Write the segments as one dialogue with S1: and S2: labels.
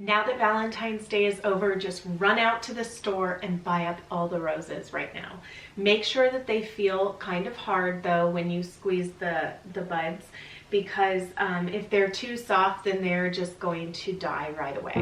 S1: Now that Valentine's Day is over, just run out to the store and buy up all the roses right now. Make sure that they feel kind of hard though when you squeeze the buds, because if they're too soft, then they're just going to die right away.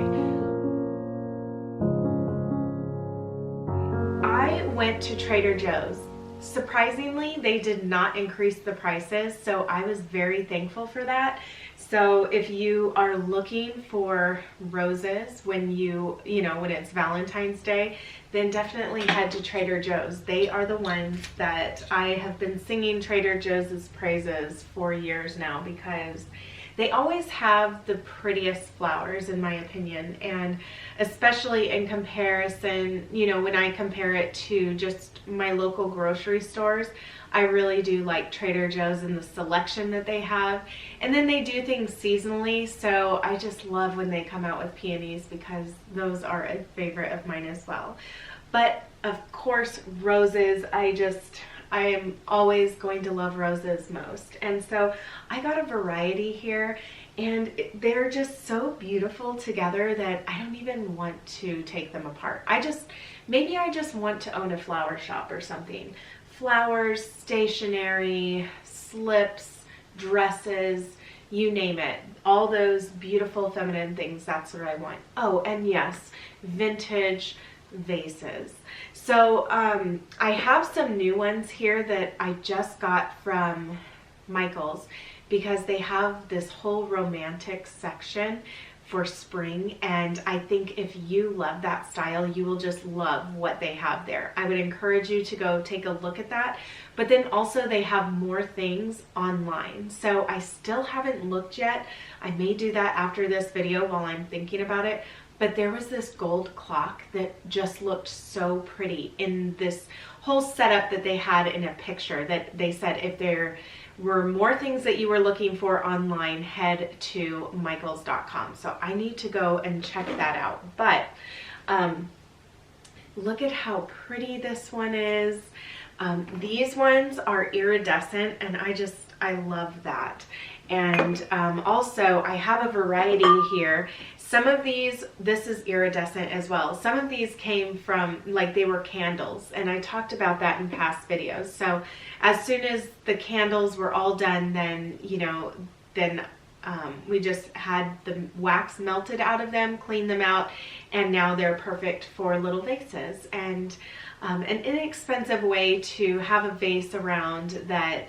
S1: I went to Trader Joe's. Surprisingly, they did not increase the prices, so I was very thankful for that. So if you are looking for roses when when it's Valentine's Day, then definitely head to Trader Joe's. They are the ones that I have been singing Trader Joe's praises for years now, because they always have the prettiest flowers, in my opinion, and especially in comparison, when I compare it to just my local grocery stores, I really do like Trader Joe's and the selection that they have. And then they do things seasonally, so I just love when they come out with peonies, because those are a favorite of mine as well. But of course, roses, I am always going to love roses most. And so I got a variety here, and they're just so beautiful together that I don't even want to take them apart. Maybe I just want to own a flower shop or something. Flowers, stationery, slips, dresses, you name it. All those beautiful feminine things, that's what I want. Oh, and yes, vintage vases. So I have some new ones here that I just got from Michael's, because they have this whole romantic section for spring, and I think if you love that style, you will just love what they have there. I would encourage you to go take a look at that. But then also they have more things online, so I still haven't looked yet. I may do that after this video while I'm thinking about it. But there was this gold clock that just looked so pretty in this whole setup that they had in a picture, that they said if there were more things that you were looking for online, head to michaels.com. So I need to go and check that out. But look at how pretty this one is. These ones are iridescent, and I love that. And also I have a variety here. Some of these, this is iridescent as well. Some of these came from, like, they were candles, and I talked about that in past videos. So as soon as the candles were all done, then, we just had the wax melted out of them, cleaned them out, and now they're perfect for little vases. And an inexpensive way to have a vase around that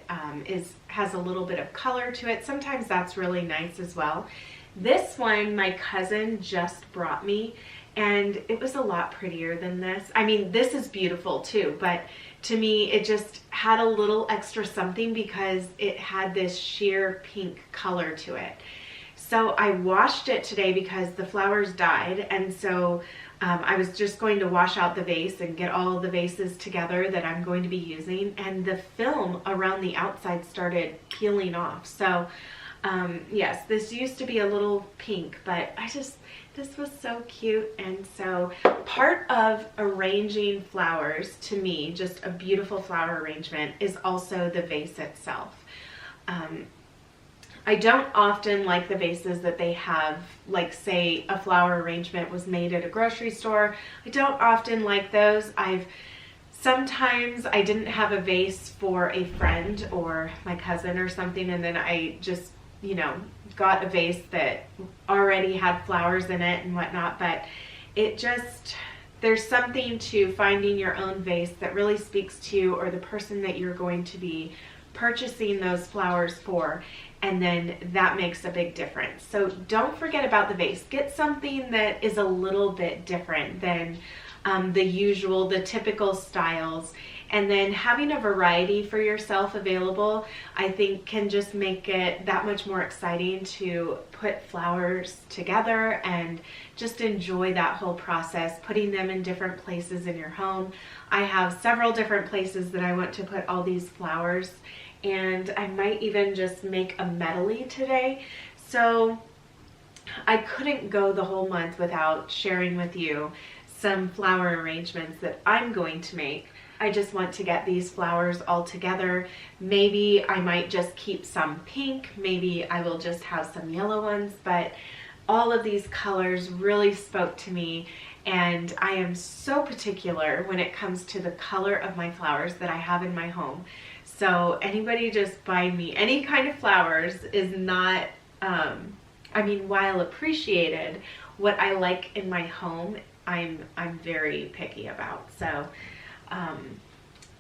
S1: has a little bit of color to it. Sometimes that's really nice as well. This one my cousin just brought me, and it was a lot prettier than this. I mean, this is beautiful too, but to me it just had a little extra something because it had this sheer pink color to it. So I washed it today because the flowers died, and so I was just going to wash out the vase and get all the vases together that I'm going to be using, and the film around the outside started peeling off. So yes, this used to be a little pink, but this was so cute. And so part of arranging flowers, to me, just a beautiful flower arrangement, is also the vase itself. I don't often like the vases that they have, like say a flower arrangement was made at a grocery store. I don't often like those. Sometimes I didn't have a vase for a friend or my cousin or something, and then I just got a vase that already had flowers in it and whatnot. But there's something to finding your own vase that really speaks to you or the person that you're going to be purchasing those flowers for, and then that makes a big difference. So don't forget about the vase. Get something that is a little bit different than the typical styles. And then having a variety for yourself available, I think, can just make it that much more exciting to put flowers together and just enjoy that whole process, putting them in different places in your home. I have several different places that I want to put all these flowers, and I might even just make a medley today. So I couldn't go the whole month without sharing with you some flower arrangements that I'm going to make. I just want to get these flowers all together. Maybe I might just keep some pink, maybe I will just have some yellow ones, but all of these colors really spoke to me, and I am so particular when it comes to the color of my flowers that I have in my home. So anybody just buying me any kind of flowers is not, I mean, while appreciated, what I like in my home, I'm very picky about. So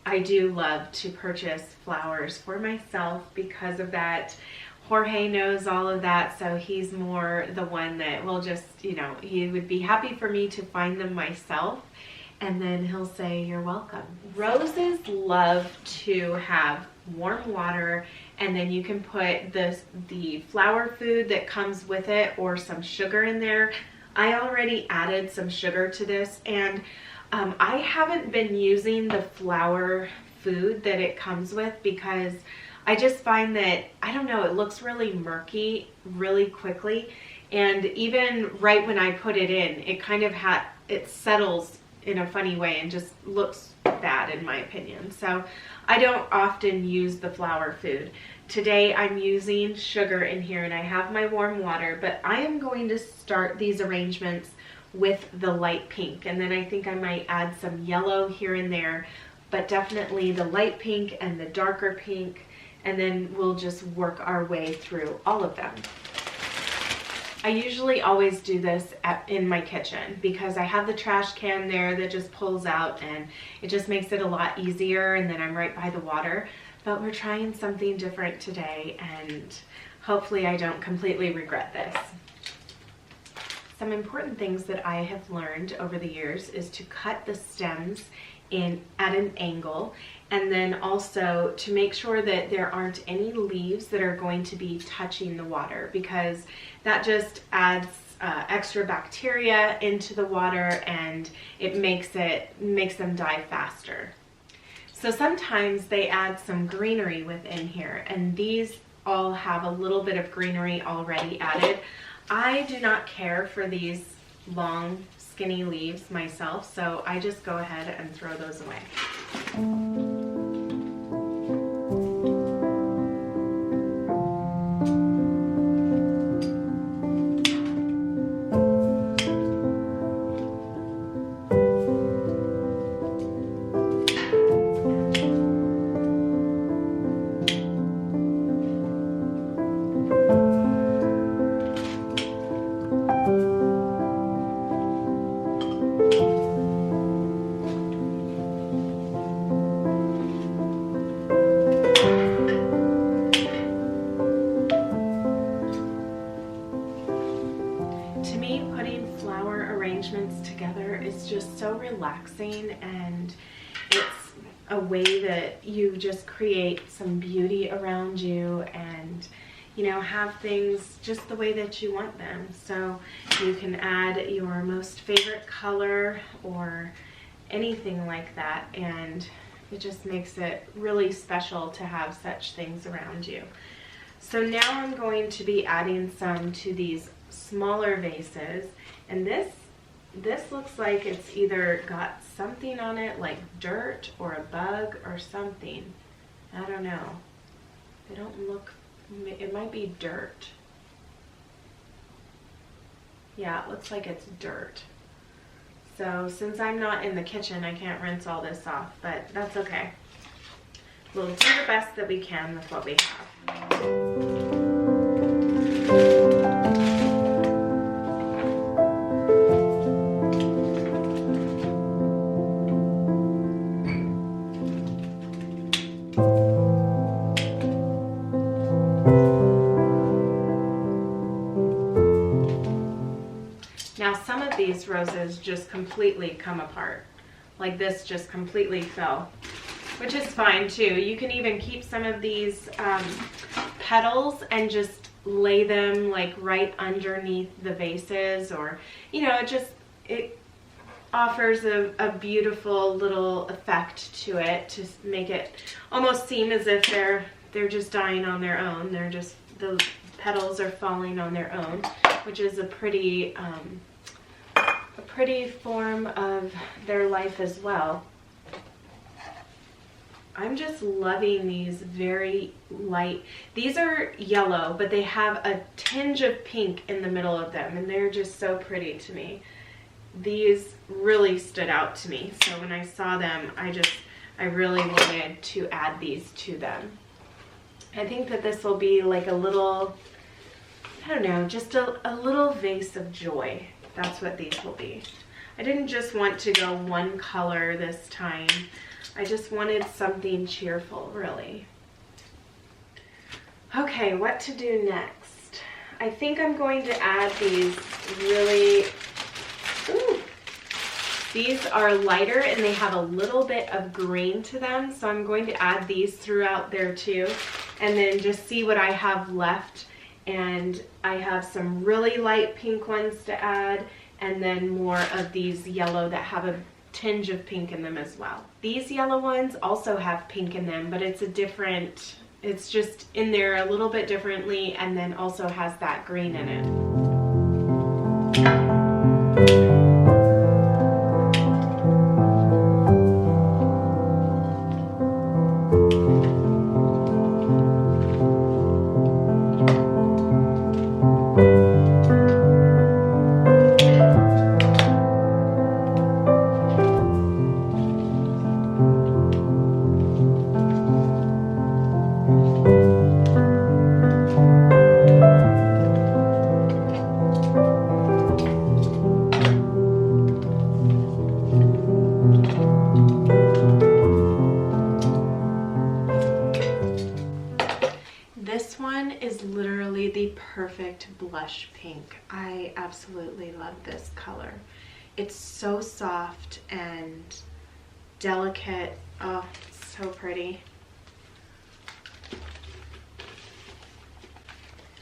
S1: I do love to purchase flowers for myself because of that. Jorge knows all of that, so he's more the one that will just, you know, he would be happy for me to find them myself, and then he'll say, "You're welcome." Roses love to have warm water, and then you can put the flower food that comes with it or some sugar in there. I already added some sugar to this, and I haven't been using the flower food that it comes with because I just find that, I don't know, it looks really murky really quickly, and even right when I put it in, it kind of it settles in a funny way and just looks bad in my opinion. So I don't often use the flower food. Today I'm using sugar in here and I have my warm water, but I am going to start these arrangements with the light pink, and then I think I might add some yellow here and there, but definitely the light pink and the darker pink, and then we'll just work our way through all of them. I usually always do this in my kitchen because I have the trash can there that just pulls out, and it just makes it a lot easier, and then I'm right by the water. But we're trying something different today, and hopefully I don't completely regret this. Some important things that I have learned over the years is to cut the stems at an angle, and then also to make sure that there aren't any leaves that are going to be touching the water, because that just adds extra bacteria into the water, and it makes them die faster. So sometimes they add some greenery within here, and these all have a little bit of greenery already added. I do not care for these long skinny leaves myself, so I just go ahead and throw those away. Together is just so relaxing, and it's a way that you just create some beauty around you, and you know, have things just the way that you want them. So you can add your most favorite color or anything like that, and it just makes it really special to have such things around you. So now I'm going to be adding some to these smaller vases, and this looks like it's either got something on it like dirt or a bug or something. I don't know. They don't look, it might be dirt. Yeah, it looks like it's dirt. So since I'm not in the kitchen, I can't rinse all this off, but that's okay. We'll do the best that we can with what we have. Now some of these roses just completely come apart. Like this just completely fell, which is fine too. You can even keep some of these petals and just lay them like right underneath the vases, or, you know, it offers a beautiful little effect to it to make it almost seem as if they're just dying on their own. They're just, the petals are falling on their own, which is a pretty form of their life as well. I'm just loving these very light. These are yellow, but they have a tinge of pink in the middle of them, and they're just so pretty to me. These really stood out to me. So when I saw them, I really wanted to add these to them. I think that this will be like a little, I don't know, just a little vase of joy. That's what these will be. I didn't just want to go one color this time. I just wanted something cheerful, really. Okay, what to do next? I think I'm going to add these really, ooh, these are lighter and they have a little bit of green to them. So I'm going to add these throughout there too, and then just see what I have left. And I have some really light pink ones to add, and then more of these yellow that have a tinge of pink in them as well. These yellow ones also have pink in them, but it's a different, it's just in there a little bit differently, and then also has that green in it. This one is literally the perfect blush pink. I absolutely love this color. It's so soft and delicate. Oh, it's so pretty.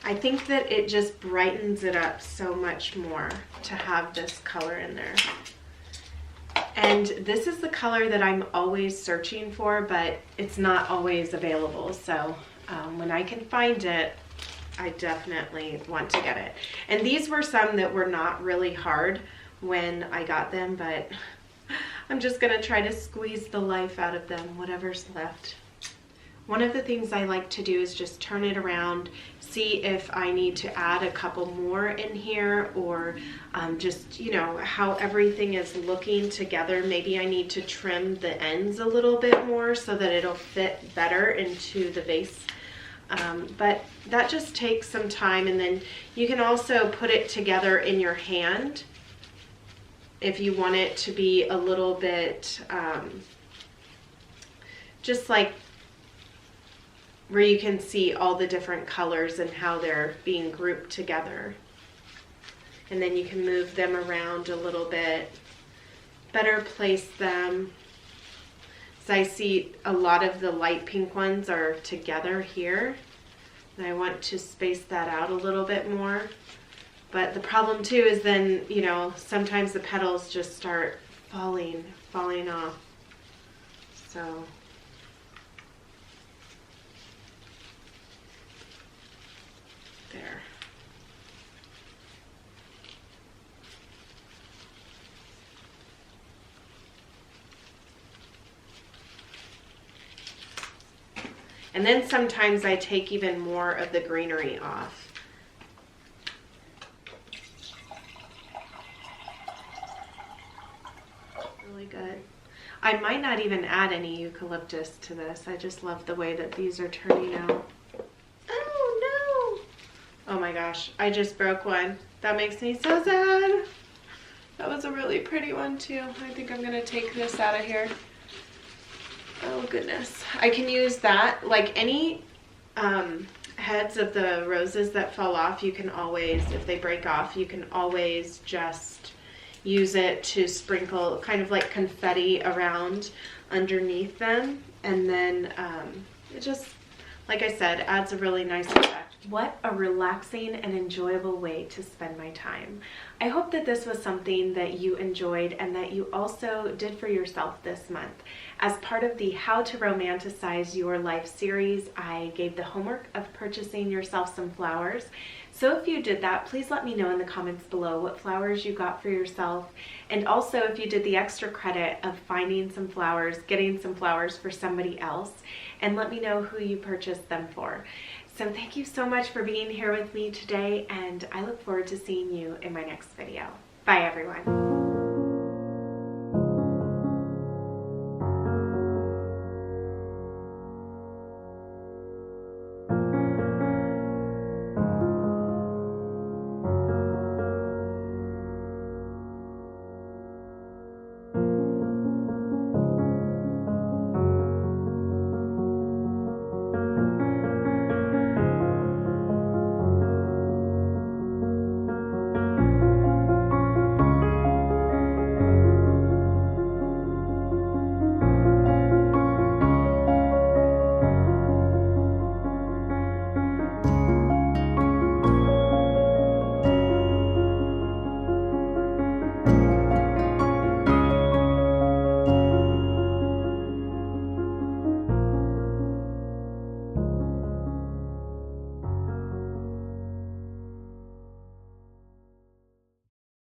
S1: I think that it just brightens it up so much more to have this color in there. And this is the color that I'm always searching for, but it's not always available. So when I can find it, I definitely want to get it. And these were some that were not really hard when I got them, but I'm just gonna try to squeeze the life out of them, whatever's left. One of the things I like to do is just turn it around, see if I need to add a couple more in here, or just, you know, how everything is looking together. Maybe I need to trim the ends a little bit more so that it'll fit better into the vase. But that just takes some time, and then you can also put it together in your hand if you want it to be a little bit just like where you can see all the different colors and how they're being grouped together. And then you can move them around a little bit, better place them. So I see a lot of the light pink ones are together here, and I want to space that out a little bit more. But the problem too is then, you know, sometimes the petals just start falling off. So there. And then sometimes I take even more of the greenery off. Really good. I might not even add any eucalyptus to this. I just love the way that these are turning out. Oh no! Oh my gosh, I just broke one. That makes me so sad. That was a really pretty one too. I think I'm gonna take this out of here. Oh goodness. I can use that, like any heads of the roses that fall off, you can always, if they break off, you can always just use it to sprinkle kind of like confetti around underneath them. And then it just, like I said, adds a really nice effect. What a relaxing and enjoyable way to spend my time. I hope that this was something that you enjoyed and that you also did for yourself this month. As part of the How to Romanticize Your Life series, I gave the homework of purchasing yourself some flowers. So if you did that, please let me know in the comments below what flowers you got for yourself. And also if you did the extra credit of finding some flowers, getting some flowers for somebody else, and let me know who you purchased them for. So thank you so much for being here with me today, and I look forward to seeing you in my next video. Bye everyone.